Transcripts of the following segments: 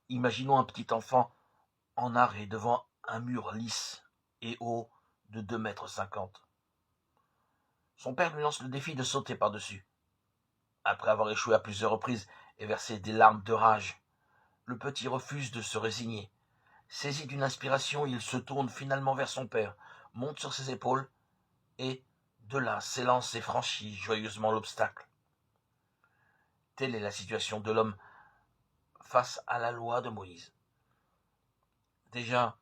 Imaginons un petit enfant en arrêt devant un mur lisse et haut de 2,50 m. Son père lui lance le défi de sauter par-dessus. Après avoir échoué à plusieurs reprises et versé des larmes de rage, le petit refuse de se résigner. Saisi d'une inspiration, il se tourne finalement vers son père, monte sur ses épaules et, de là, s'élance et franchit joyeusement l'obstacle. Telle est la situation de l'homme face à la loi de Moïse. Déjà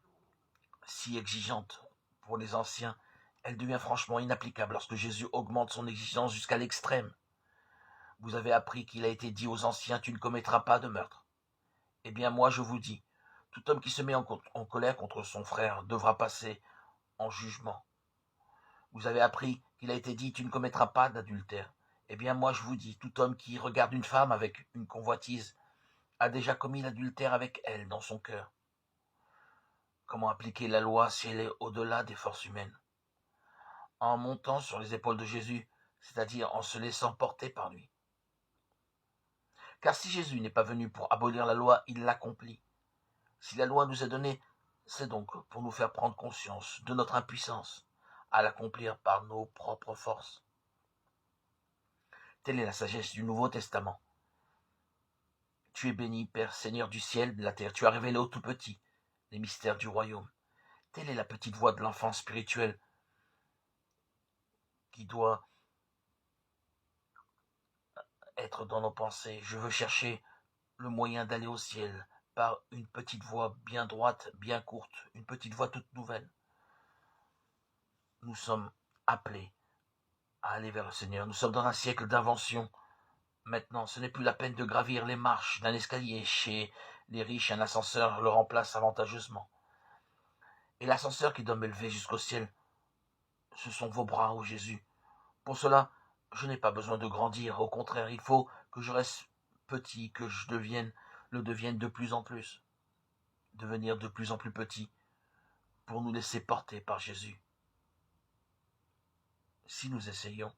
si exigeante pour les anciens, elle devient franchement inapplicable lorsque Jésus augmente son exigence jusqu'à l'extrême. Vous avez appris qu'il a été dit aux anciens, tu ne commettras pas de meurtre. Eh bien moi je vous dis, tout homme qui se met en colère contre son frère devra passer en jugement. Vous avez appris qu'il a été dit, tu ne commettras pas d'adultère. Eh bien moi je vous dis, tout homme qui regarde une femme avec une convoitise a déjà commis l'adultère avec elle dans son cœur. Comment appliquer la loi si elle est au-delà des forces humaines? En montant sur les épaules de Jésus, c'est-à-dire en se laissant porter par lui. Car si Jésus n'est pas venu pour abolir la loi, il l'accomplit. Si la loi nous est donnée, c'est donc pour nous faire prendre conscience de notre impuissance à l'accomplir par nos propres forces. Telle est la sagesse du Nouveau Testament. Tu es béni, Père, Seigneur du ciel, de la terre. Tu as révélé au tout petit les mystères du royaume. Telle est la petite voix de l'enfant spirituel qui doit être dans nos pensées. Je veux chercher le moyen d'aller au ciel par une petite voie bien droite, bien courte, une petite voie toute nouvelle. Nous sommes appelés à aller vers le Seigneur. Nous sommes dans un siècle d'invention. Maintenant, ce n'est plus la peine de gravir les marches d'un escalier. Chez les riches, un ascenseur le remplace avantageusement. Et l'ascenseur qui doit m'élever jusqu'au ciel, ce sont vos bras, ô Jésus. Pour cela, je n'ai pas besoin de grandir. Au contraire, il faut que je reste petit, que je le devienne de plus en plus. Devenir de plus en plus petit pour nous laisser porter par Jésus. Si nous essayons,